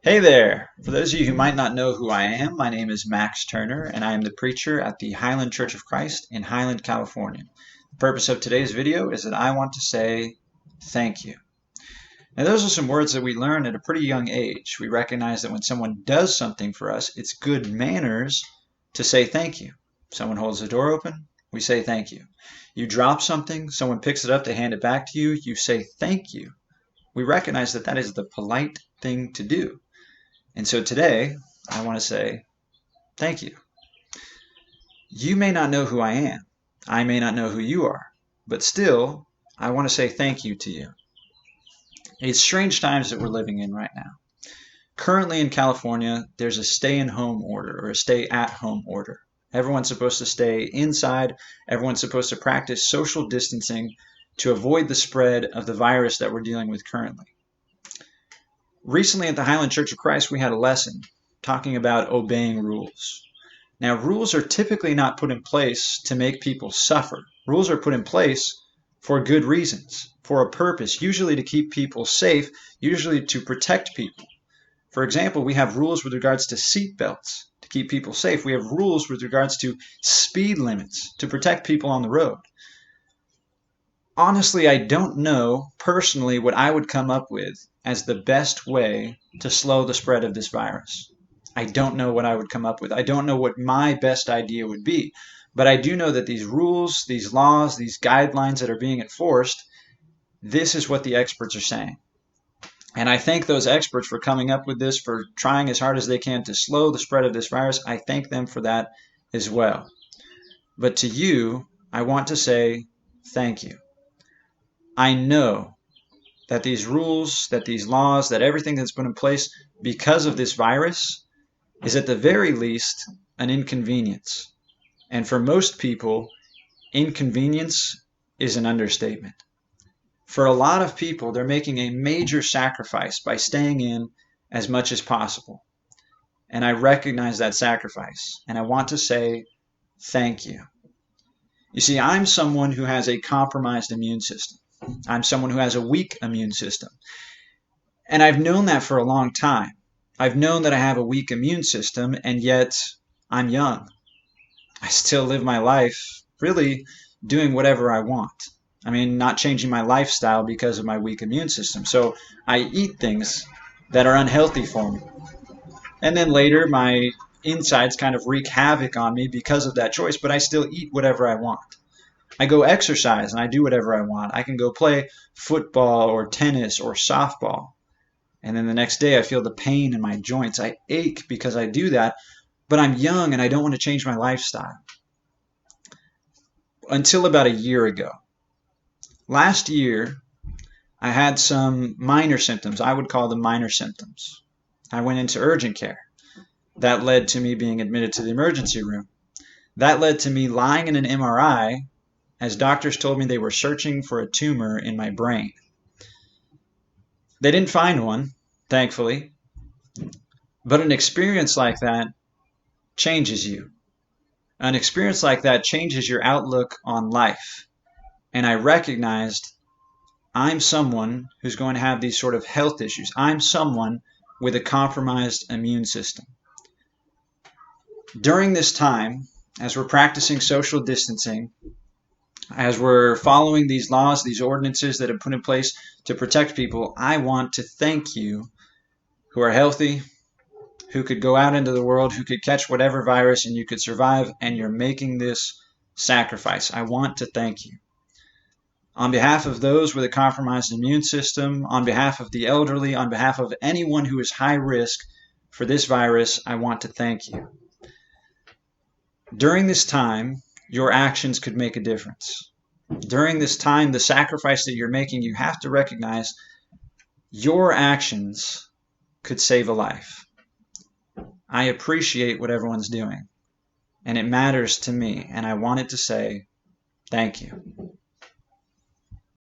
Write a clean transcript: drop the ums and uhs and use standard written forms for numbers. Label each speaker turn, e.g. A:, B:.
A: Hey there! For those of you who might not know who I am, my name is Max Turner, and I am the preacher at the Highland Church of Christ in Highland, California. The purpose of today's video is that I want to say thank you. Now, those are some words that we learn at a pretty young age. We recognize that when someone does something for us, it's good manners to say thank you. Someone holds the door open, we say thank you. You drop something, someone picks it up to hand it back to you, you say thank you. We recognize that that is the polite thing to do. And so today, I want to say thank you. You may not know who I am. I may not know who you are. But still, I want to say thank you to you. It's strange times that we're living in right now. Currently in California, there's a stay-in-home order or a stay-at-home order. Everyone's supposed to stay inside. Everyone's supposed to practice social distancing to avoid the spread of the virus that we're dealing with currently. Recently at the Highland Church of Christ, we had a lesson talking about obeying rules. Now, rules are typically not put in place to make people suffer. Rules are put in place for good reasons, for a purpose, usually to keep people safe, usually to protect people. For example, we have rules with regards to seat belts to keep people safe. We have rules with regards to speed limits to protect people on the road. Honestly, I don't know personally what I would come up with as the best way to slow the spread of this virus. I don't know what I would come up with. I don't know what my best idea would be. But I do know that these rules, these laws, these guidelines that are being enforced, this is what the experts are saying. And I thank those experts for coming up with this, for trying as hard as they can to slow the spread of this virus. I thank them for that as well. But to you, I want to say thank you. I know that these rules, that these laws, that everything that's put in place because of this virus is at the very least an inconvenience. And for most people, inconvenience is an understatement. For a lot of people, they're making a major sacrifice by staying in as much as possible. And I recognize that sacrifice. And I want to say thank you. You see, I'm someone who has a compromised immune system. I'm someone who has a weak immune system. And I've known that for a long time. I've known that I have a weak immune system, and yet I'm young. I still live my life really doing whatever I want. I mean, not changing my lifestyle because of my weak immune system. So I eat things that are unhealthy for me. And then later, my insides kind of wreak havoc on me because of that choice, but I still eat whatever I want. I go exercise and I do whatever I want. I can go play football or tennis or softball. And then the next day I feel the pain in my joints. I ache because I do that, but I'm young and I don't want to change my lifestyle. Until about a year ago. Last year, I had some minor symptoms. I would call them minor symptoms. I went into urgent care. That led to me being admitted to the emergency room. That led to me lying in an MRI as doctors told me they were searching for a tumor in my brain. They didn't find one, thankfully, but an experience like that changes you. An experience like that changes your outlook on life. And I recognized I'm someone who's going to have these sort of health issues. I'm someone with a compromised immune system. During this time, as we're practicing social distancing, as we're following these laws, these ordinances that have put in place to protect people, I want to thank you who are healthy, who could go out into the world, who could catch whatever virus and you could survive, and you're making this sacrifice. I want to thank you. On behalf of those with a compromised immune system, on behalf of the elderly, on behalf of anyone who is high risk for this virus, I want to thank you. During this time, your actions could make a difference. During this time, the sacrifice that you're making, you have to recognize your actions could save a life. I appreciate what everyone's doing, and it matters to me, and I wanted to say thank you.